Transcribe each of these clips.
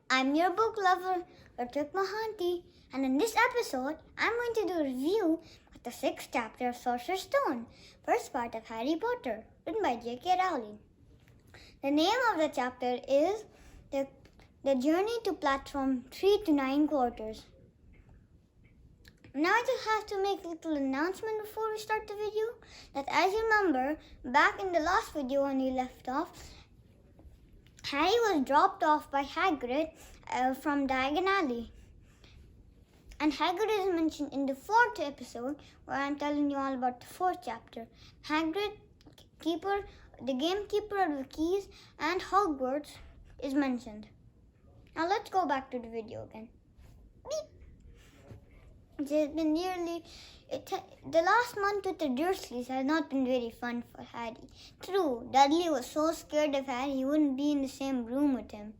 I'm your book lover, Ritik Mahanti, and in this episode, I'm going to do a review of the 6th chapter of Sorcerer's Stone, first part of Harry Potter, written by J.K. Rowling. The name of the chapter is The Journey to Platform 3 to 9 Quarters. Now I just have to make a little announcement before we start the video, that as you remember, back in the last video when we left off, Harry was dropped off by Hagrid from Diagon Alley. And Hagrid is mentioned in the 4th episode, where I'm telling you all about the 4th chapter. Hagrid, the gamekeeper of the keys, and Hogwarts is mentioned. Now let's go back to the video again. Beep. It has been the last month with the Dursleys has not been very fun for Harry. True, Dudley was so scared of Harry he wouldn't be in the same room with him.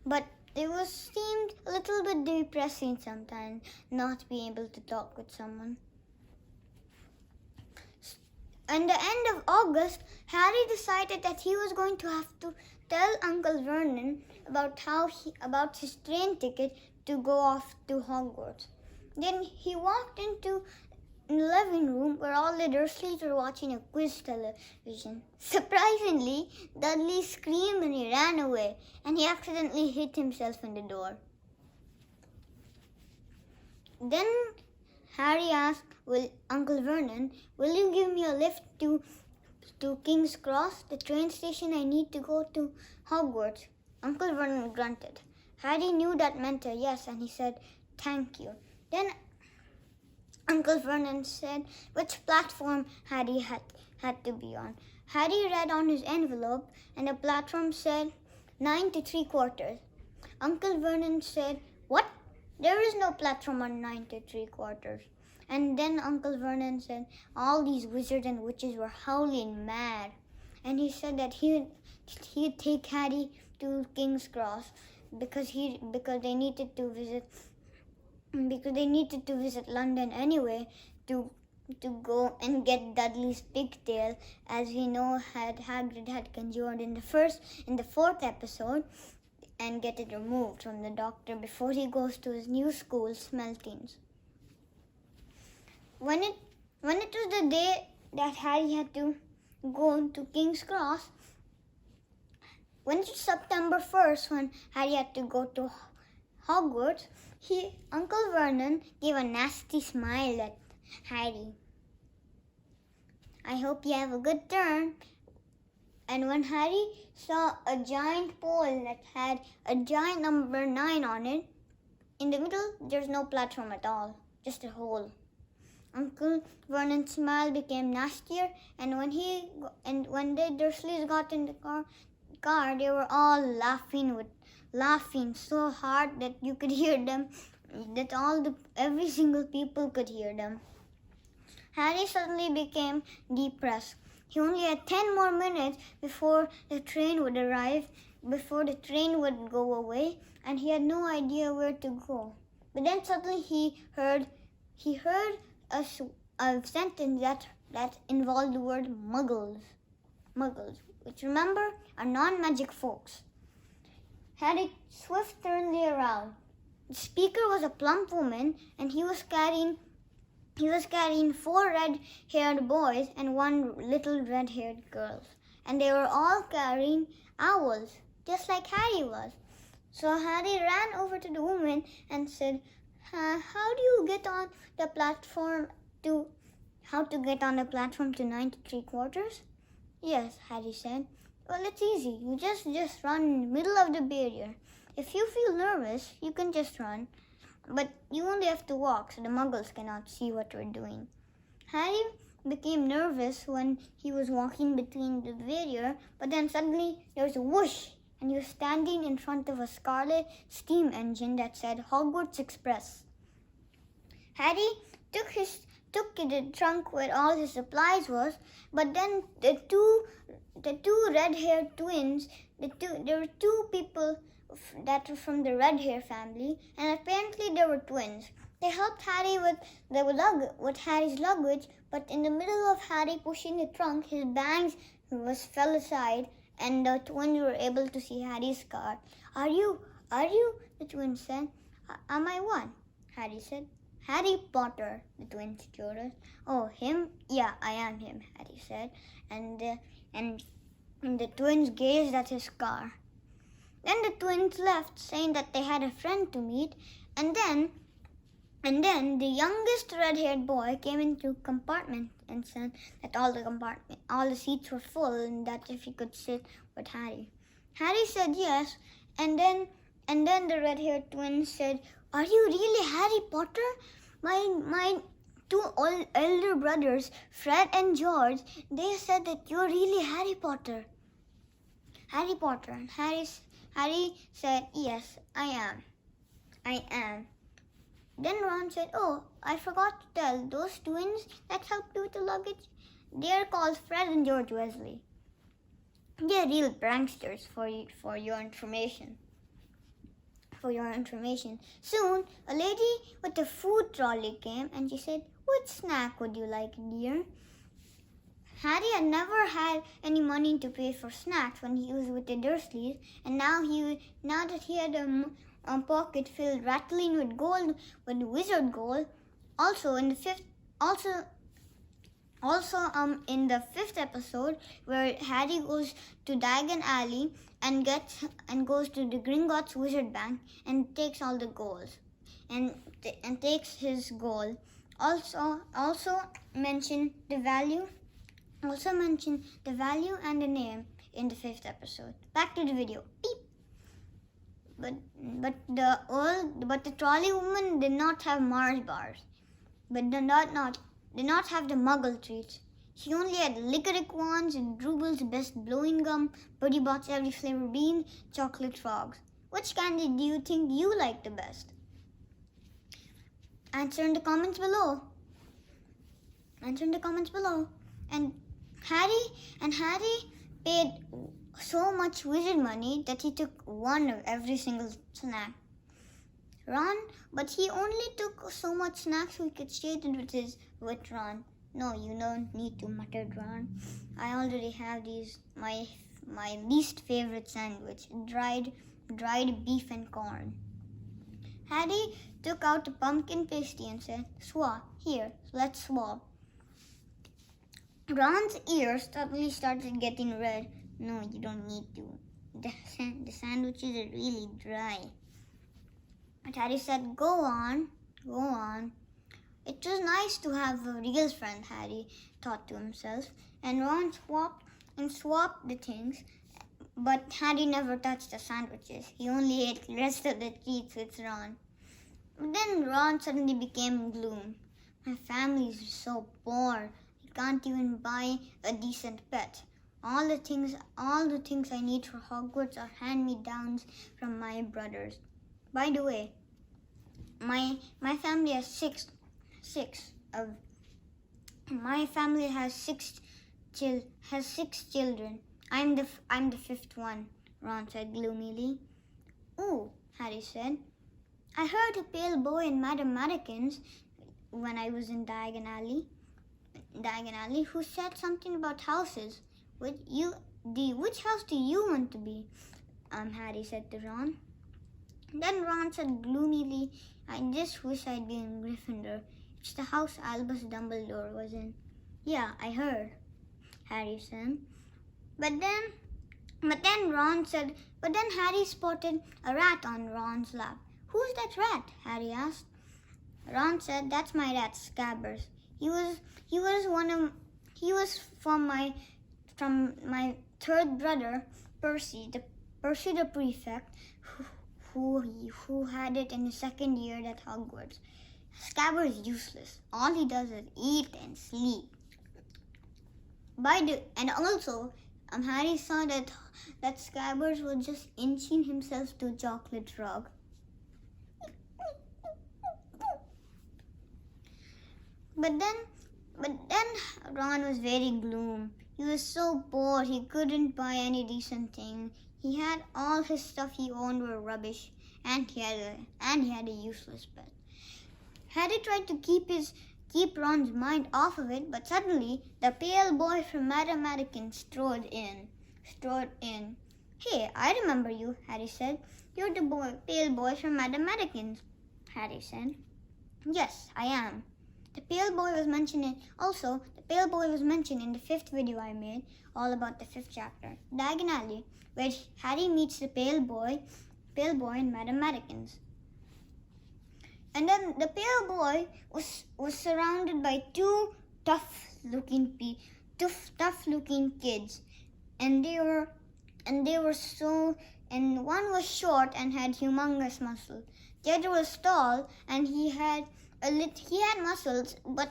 But it seemed a little bit depressing sometimes not being able to talk with someone. At the end of August, Harry decided that he was going to have to tell Uncle Vernon about his train ticket to go off to Hogwarts. Then he walked into the living room where all the Dursleys were watching a quiz television. Surprisingly, Dudley screamed and he ran away, and he accidentally hit himself in the door. Then Harry asked Uncle Vernon, "Will you give me a lift to King's Cross, the train station I need to go to Hogwarts?" Uncle Vernon grunted. Harry knew that meant a yes, and he said, "Thank you." Then Uncle Vernon said which platform Harry had to be on. Harry read on his envelope, and the platform said 9 to 3/4. Uncle Vernon said, "What? There is no platform on 9 to 3/4. And then Uncle Vernon said all these wizards and witches were howling mad. And he said that he'd take Harry to King's Cross because they needed to visit London anyway to go and get Dudley's pigtail, as we know Hagrid had conjured in the 4th episode, and get it removed from the doctor before he goes to his new school, Smeltings. When it was the day that Harry had to go to King's Cross, when it was September 1st, when Harry had to go to Hogwarts, Uncle Vernon gave a nasty smile at Harry. "I hope you have a good turn." And when Harry saw a giant pole that had a giant number 9 on it, in the middle there's no platform at all, just a hole. Uncle Vernon's smile became nastier, and when the Dursleys got in the car, they were all laughing so hard that you could hear them, that every single people could hear them. Harry suddenly became depressed. He only had 10 more minutes before the train would arrive, before the train would go away, and he had no idea where to go. But then suddenly he heard a sentence that involved the word muggles, which, remember, are non-magic folks. Harry swiftly turned around. The speaker was a plump woman, and he was carrying 4 red-haired boys and 1 little red-haired girl, and they were all carrying owls, just like Harry was. So Harry ran over to the woman and said, "How do you get on the platform to 9 to 3/4? "Yes," Harry said. "Well, it's easy. You just run in the middle of the barrier. If you feel nervous, you can just run. But you only have to walk, so the muggles cannot see what we're doing." Harry became nervous when he was walking between the barrier, but then suddenly there was a whoosh, and he was standing in front of a scarlet steam engine that said Hogwarts Express. Harry took the trunk where all his supplies was, but then the two red-haired twins, there were 2 people that were from the red-hair family, and apparently they were twins. They helped Harry with Harry's luggage, but in the middle of Harry pushing the trunk, his bags fell aside, and the twins were able to see Harry's scar. Are you? The twins said. Am I one? Harry said. Harry Potter, the twins told us. Oh, him? Yeah, I am him, Harry said. And the twins gazed at his scar. Then the twins left, saying that they had a friend to meet, and then the youngest red-haired boy came into compartment and said that all the seats were full and that if he could sit with Harry. Harry said yes, and then the red-haired twins said, "Are you really Harry Potter? My two elder brothers, Fred and George, they said that you're really Harry Potter." Harry Potter. And Harry said, "Yes, I am." Then Ron said, "Oh, I forgot to tell, those twins that helped you with the luggage, they're called Fred and George Weasley. They're real pranksters for your information. Soon, a lady with a food trolley came and she said, "What snack would you like, dear?" Harry had never had any money to pay for snacks when he was with the Dursleys, and now that he had a pocket filled rattling with gold, with wizard gold. Also in the fifth episode, where Harry goes to Diagon Alley and goes to the Gringotts Wizard Bank and takes all the gold and takes his gold. Also mention the value and the name in the fifth episode. Back to the video. Beep. But the trolley woman did not have Mars bars, but did not have the Muggle treats. She only had licorice wands and Rubal's best blowing gum, Buddy Bot's every flavor bean, chocolate frogs. Which candy do you think you like the best? Answer in the comments below. And Harry paid so much wizard money that he took one of every single snack. But he only took so much snacks so he could share it with Ron. "No, you don't need to," muttered Ron. "I already have my least favorite sandwich, dried beef and corn." Harry took out a pumpkin pasty and said, "Swap, here, let's swap." Ron's ears suddenly started getting red. "No, you don't need to. The sandwiches are really dry." But Harry said, Go on. It was nice to have a real friend, Harry thought to himself. And Ron swapped the things. But Harry never touched the sandwiches. He only ate the rest of the treats with Ron. But then Ron suddenly became gloom. "My family is so poor. I can't even buy a decent pet. All the things I need for Hogwarts are hand-me-downs from my brothers. By the way, my family has six children. I'm the fifth one," Ron said gloomily. "Ooh," Harry said. "I heard a pale boy in Madame Marikins when I was in Diagon Alley who said something about houses. Which house do you want to be?" Harry said to Ron. Then Ron said gloomily, "I just wish I'd been in Gryffindor. It's the house Albus Dumbledore was in." "Yeah, I heard," Harry said. But then Harry spotted a rat on Ron's lap. "Who's that rat?" Harry asked. Ron said, "That's my rat, Scabbers. He was from my third brother, Percy the prefect, who had it in his second year at Hogwarts. Scabbers is useless. All he does is eat and sleep." And also, Harry saw that Scabbers was just inching himself to a chocolate frog. But then Ron was very gloom. He was so poor he couldn't buy any decent thing. He had all his stuff he owned were rubbish, and he had a useless pet. Harry tried to keep Ron's mind off of it, but suddenly the pale boy from Madame Marikins strode in. strode in. "Hey, I remember you," Harry said. "You're the pale boy from Mathematicans," Harry said. "Yes, I am." The pale boy was mentioned in the 5th video I made, all about the 5th chapter, Diagon Alley, where Harry meets the pale boy in Mathematicans. And then the pale boy was surrounded by two tough-looking kids, and one was short and had humongous muscles. The other was tall and he had muscles, but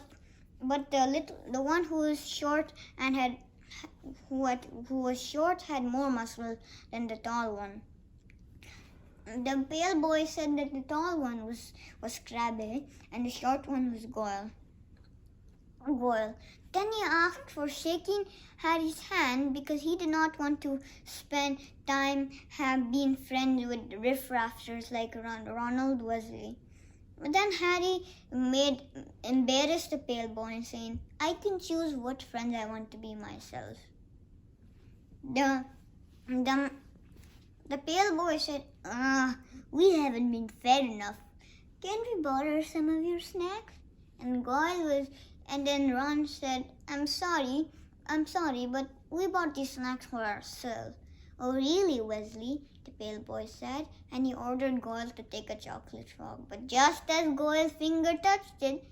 the one who was short and had more muscle than the tall one. The pale boy said that the tall one was Crabbe and the short one was Goyle. Then he asked for shaking Harry's hand because he did not want to spend time being friends with riffraffers like Ronald Weasley. But then Harry embarrassed the pale boy and saying, "I can choose what friends I want to be myself." The pale boy said, "We haven't been fed enough. Can we borrow some of your snacks?" And then Ron said, I'm sorry, but we bought these snacks for ourselves." "Oh, really, Weasley?" the pale boy said, and he ordered Goyle to take a chocolate frog. But just as Goyle's finger touched it,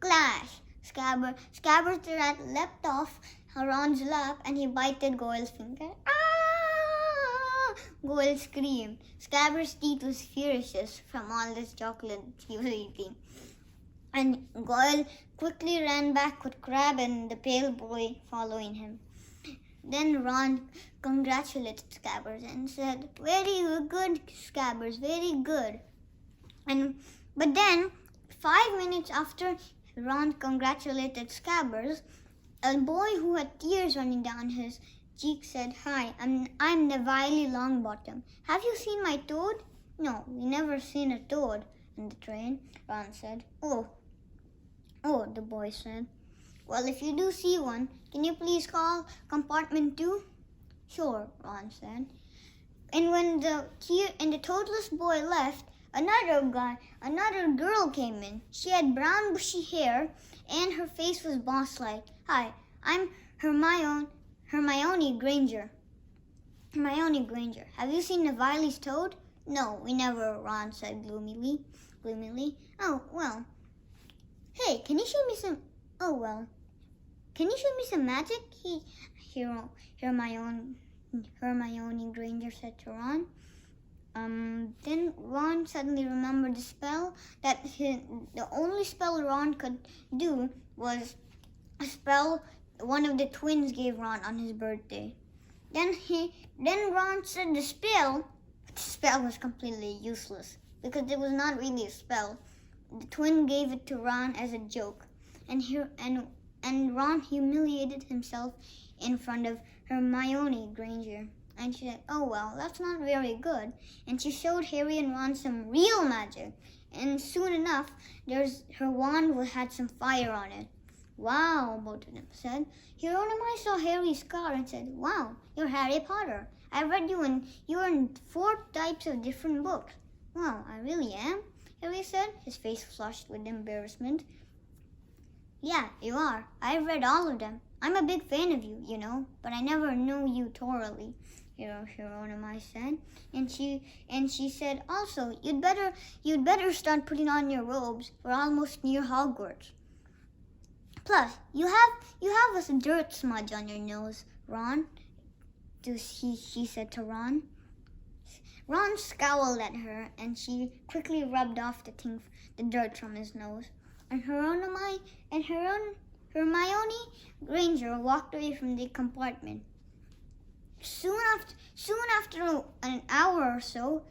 clash! Scabbers the rat leapt off Ron's lap and he bited Goyle's finger. "Ah!" Goyle screamed. Scabbers' teeth was furious from all this chocolate he was eating. And Goyle quickly ran back with Crabbe and the pale boy following him. Then Ron congratulated Scabbers and said, "Very good, Scabbers, very good." But then, 5 minutes after Ron congratulated Scabbers, a boy who had tears running down his cheeks said, "Hi, I'm Neville Longbottom. Have you seen my toad?" "No, we never seen a toad in the train," Ron said. Oh, the boy said. "Well, if you do see one, can you please call compartment 2? "Sure," Ron said. And when the toadless boy left, another girl came in. She had brown bushy hair and her face was boss-like. "Hi, I'm Hermione Granger. Have you seen Neville's toad?" "No, we never," Ron said gloomily. "Oh, well. Hey, can you show me some magic?" Hermione Granger said to Ron. Then Ron suddenly remembered the spell the only spell Ron could do was a spell one of the twins gave Ron on his birthday. Then Ron said the spell was completely useless because it was not really a spell. The twin gave it to Ron as a joke, and Ron humiliated himself in front of Hermione Granger. And she said, "Oh well, that's not very good." And she showed Harry and Ron some real magic. And soon enough, her wand had some fire on it. "Wow," both of them said. Hieronymus saw Harry's scar and said, "Wow, you're Harry Potter. I read you're in 4 types of different books." "Wow, I really am?" Harry said, his face flushed with embarrassment. "Yeah, you are. I've read all of them. I'm a big fan of you, but I never knew you thoroughly," Hieronymus said. And she said, "Also, you'd better start putting on your robes. We're almost near Hogwarts. Plus, you have a dirt smudge on your nose, Ron," she said to Ron. Ron scowled at her, and she quickly rubbed off the dirt from his nose. And Hermione Granger walked away from the compartment. Soon after an hour or so,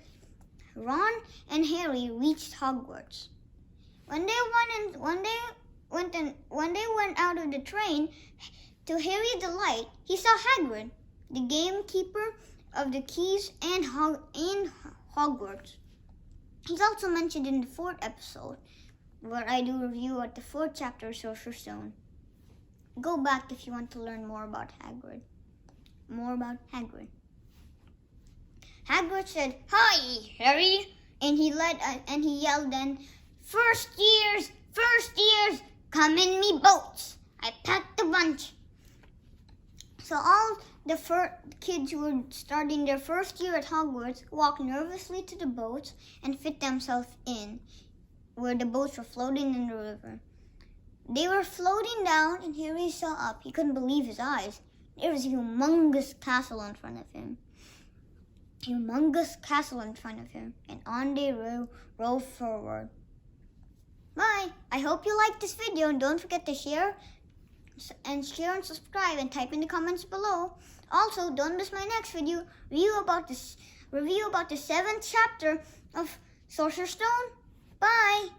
Ron and Harry reached Hogwarts. When they went out of the train, to Harry's delight, he saw Hagrid, the gamekeeper of the keys in Hogwarts. He's also mentioned in the 4th episode, where I do review at the 4th chapter of Sorcerer. Go back if you want to learn more about Hagrid. more about Hagrid. Hagrid said, "Hi, Harry," and he yelled then, First years, come in me boats. I packed a bunch." So all the kids who were starting their first year at Hogwarts walked nervously to the boats and fit themselves in, where the boats were floating in the river. They were floating down, and Harry saw up. He couldn't believe his eyes. There was a humongous castle in front of him. And on they rowed forward. Bye. I hope you liked this video, and don't forget to share and subscribe and type in the comments below. Also, don't miss my next video review about the 7th chapter of Sorcerer's Stone. Bye.